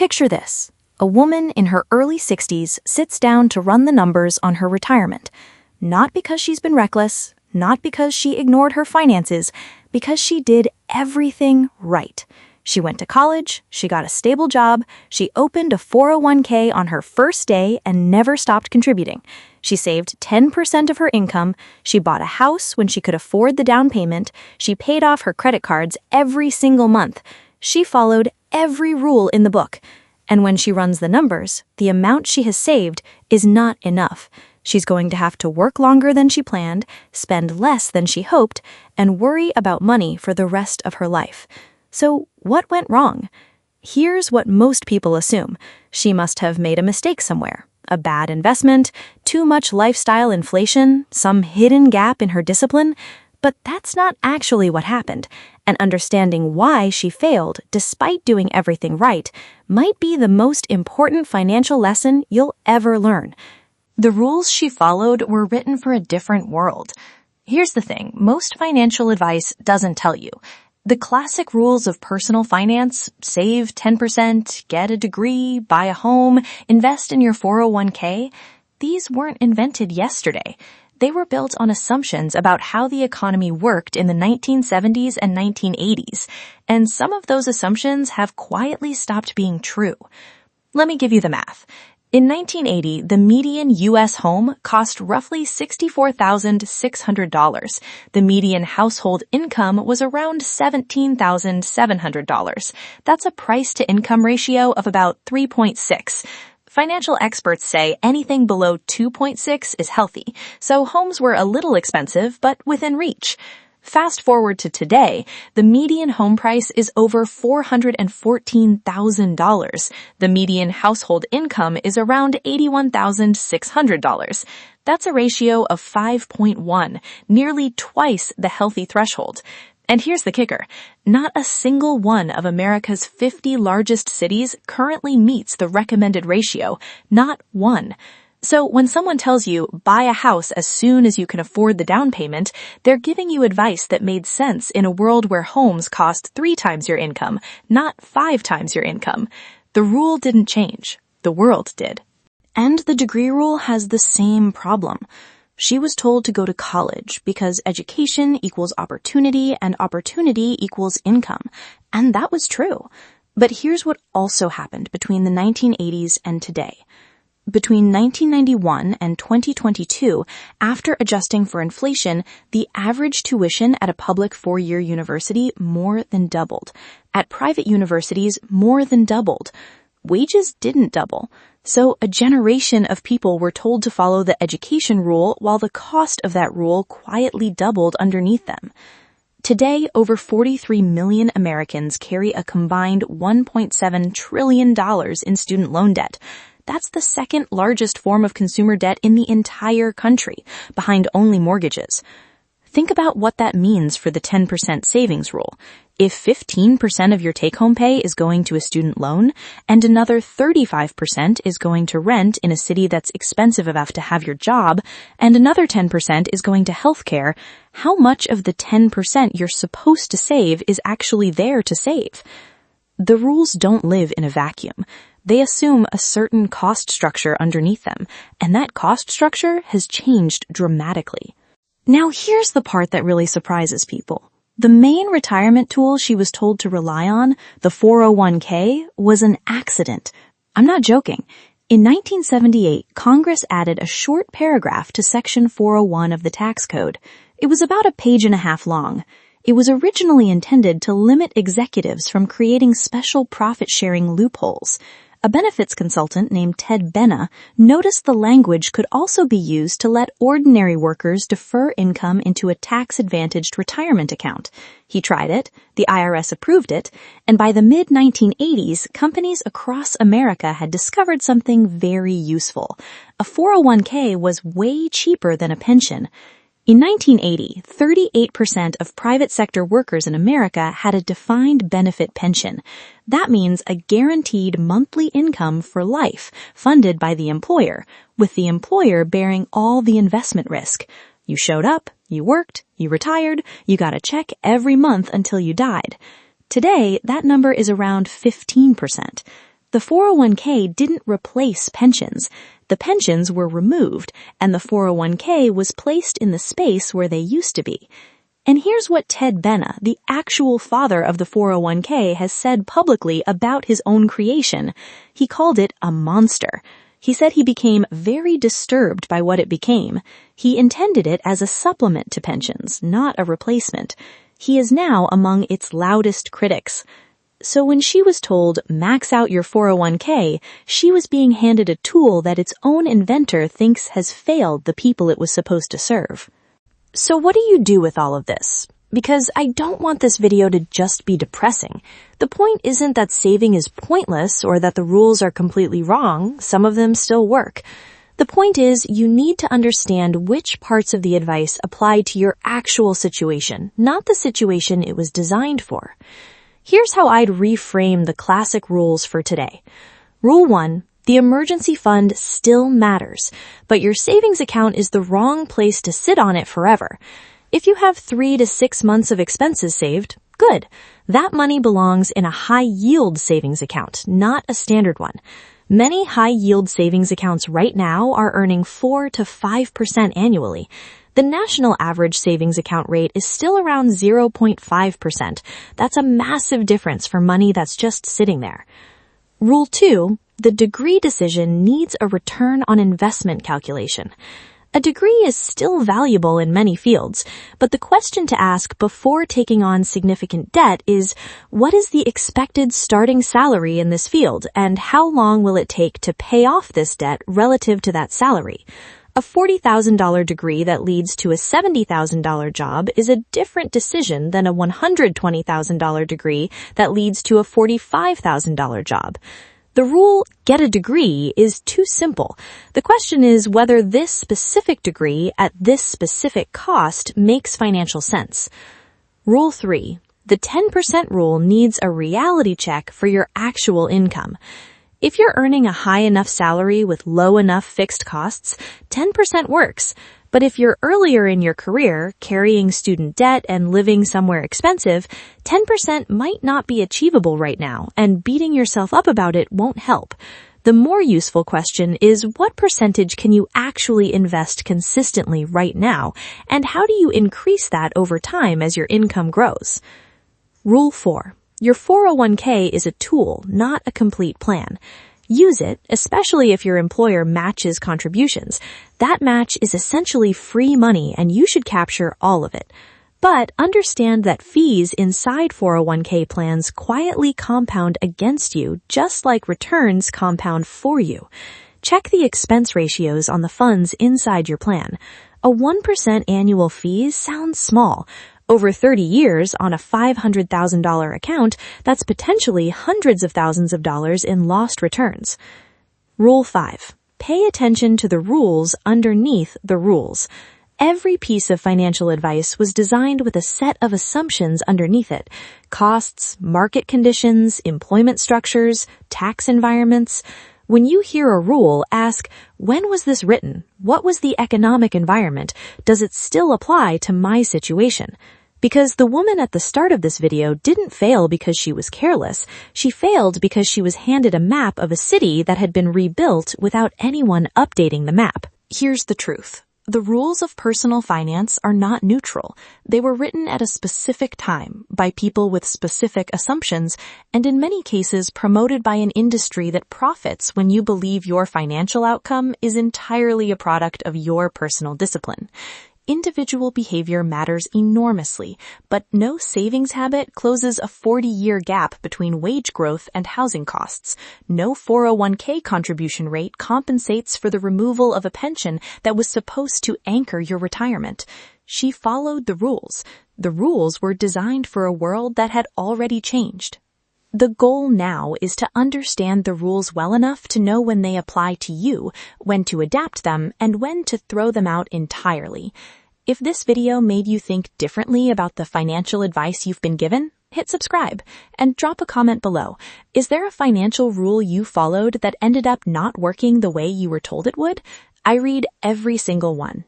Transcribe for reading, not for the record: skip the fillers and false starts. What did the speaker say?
Picture this. A woman in her early 60s sits down to run the numbers on her retirement. Not because she's been reckless, not because she ignored her finances, because she did everything right. She went to college, she got a stable job, she opened a 401k on her first day and never stopped contributing. She saved 10% of her income, she bought a house when she could afford the down payment, she paid off her credit cards every single month. She followed every rule in the book. And when she runs the numbers, the amount she has saved is not enough. She's going to have to work longer than she planned, spend less than she hoped, and worry about money for the rest of her life. So what went wrong? Here's what most people assume. She must have made a mistake somewhere. A bad investment, too much lifestyle inflation, some hidden gap in her discipline. But that's not actually what happened, and understanding why she failed despite doing everything right might be the most important financial lesson you'll ever learn. The rules she followed were written for a different world. Here's the thing, most financial advice doesn't tell you. The classic rules of personal finance, save 10%, get a degree, buy a home, invest in your 401k, these weren't invented yesterday. They were built on assumptions about how the economy worked in the 1970s and 1980s, and some of those assumptions have quietly stopped being true. Let me give you the math. In 1980, the median U.S. home cost roughly $64,600. The median household income was around $17,700. That's a price-to-income ratio of about 3.6. Financial experts say anything below 2.6 is healthy, so homes were a little expensive, but within reach. Fast forward to today, the median home price is over $414,000. The median household income is around $81,600. That's a ratio of 5.1, nearly twice the healthy threshold. And here's the kicker. Not a single one of America's 50 largest cities currently meets the recommended ratio. Not one. So when someone tells you, buy a house as soon as you can afford the down payment, they're giving you advice that made sense in a world where homes cost 3 times your income, not 5 times your income. The rule didn't change. The world did. And the degree rule has the same problem. She was told to go to college because education equals opportunity and opportunity equals income. And that was true. But here's what also happened between the 1980s and today. Between 1991 and 2022, after adjusting for inflation, the average tuition at a public 4-year university more than doubled. At private universities, more than doubled. Wages didn't double. So a generation of people were told to follow the education rule while the cost of that rule quietly doubled underneath them. Today, over 43 million Americans carry a combined $1.7 trillion in student loan debt. That's the second largest form of consumer debt in the entire country, behind only mortgages. Think about what that means for the 10% savings rule. If 15% of your take-home pay is going to a student loan, and another 35% is going to rent in a city that's expensive enough to have your job, and another 10% is going to healthcare, how much of the 10% you're supposed to save is actually there to save? The rules don't live in a vacuum. They assume a certain cost structure underneath them, and that cost structure has changed dramatically. Now here's the part that really surprises people. The main retirement tool she was told to rely on, the 401k, was an accident. I'm not joking. In 1978, Congress added a short paragraph to Section 401 of the tax code. It was about a page and a half long. It was originally intended to limit executives from creating special profit-sharing loopholes. A benefits consultant named Ted Benna noticed the language could also be used to let ordinary workers defer income into a tax-advantaged retirement account. He tried it, the IRS approved it, and by the mid-1980s, companies across America had discovered something very useful. A 401k was way cheaper than a pension. In 1980, 38% of private sector workers in America had a defined benefit pension. That means a guaranteed monthly income for life, funded by the employer, with the employer bearing all the investment risk. You showed up, you worked, you retired, you got a check every month until you died. Today, that number is around 15%. The 401k didn't replace pensions. The pensions were removed, and the 401k was placed in the space where they used to be. And here's what Ted Benna, the actual father of the 401k, has said publicly about his own creation. He called it a monster. He said he became very disturbed by what it became. He intended it as a supplement to pensions, not a replacement. He is now among its loudest critics. So when she was told, max out your 401k, she was being handed a tool that its own inventor thinks has failed the people it was supposed to serve. So what do you do with all of this? Because I don't want this video to just be depressing. The point isn't that saving is pointless or that the rules are completely wrong. Some of them still work. The point is you need to understand which parts of the advice apply to your actual situation, not the situation it was designed for. Here's how I'd reframe the classic rules for today. Rule 1. The emergency fund still matters, but your savings account is the wrong place to sit on it forever. If you have 3 to 6 months of expenses saved, good. That money belongs in a high-yield savings account, not a standard one. Many high-yield savings accounts right now are earning 4 to 5% annually. The national average savings account rate is still around 0.5%. That's a massive difference for money that's just sitting there. Rule 2, the degree decision needs a return on investment calculation. A degree is still valuable in many fields, but the question to ask before taking on significant debt is, what is the expected starting salary in this field, and how long will it take to pay off this debt relative to that salary? A $40,000 degree that leads to a $70,000 job is a different decision than a $120,000 degree that leads to a $45,000 job. The rule, get a degree, is too simple. The question is whether this specific degree at this specific cost makes financial sense. Rule 3, the 10% rule needs a reality check for your actual income. If you're earning a high enough salary with low enough fixed costs, 10% works. But if you're earlier in your career, carrying student debt and living somewhere expensive, 10% might not be achievable right now, and beating yourself up about it won't help. The more useful question is what percentage can you actually invest consistently right now, and how do you increase that over time as your income grows? Rule 4. Your 401k is a tool, not a complete plan. Use it, especially if your employer matches contributions. That match is essentially free money and you should capture all of it. But understand that fees inside 401k plans quietly compound against you, just like returns compound for you. Check the expense ratios on the funds inside your plan. A 1% annual fee sounds small. Over 30 years on a $500,000 account, that's potentially hundreds of thousands of dollars in lost returns. Rule 5. Pay attention to the rules underneath the rules. Every piece of financial advice was designed with a set of assumptions underneath it. Costs, market conditions, employment structures, tax environments. When you hear a rule, ask, when was this written? What was the economic environment? Does it still apply to my situation? Because the woman at the start of this video didn't fail because she was careless. She failed because she was handed a map of a city that had been rebuilt without anyone updating the map. Here's the truth. The rules of personal finance are not neutral. They were written at a specific time by people with specific assumptions and in many cases promoted by an industry that profits when you believe your financial outcome is entirely a product of your personal discipline. Individual behavior matters enormously, but no savings habit closes a 40-year gap between wage growth and housing costs. No 401k contribution rate compensates for the removal of a pension that was supposed to anchor your retirement. She followed the rules. The rules were designed for a world that had already changed. The goal now is to understand the rules well enough to know when they apply to you, when to adapt them, and when to throw them out entirely. If this video made you think differently about the financial advice you've been given, hit subscribe and drop a comment below. Is there a financial rule you followed that ended up not working the way you were told it would? I read every single one.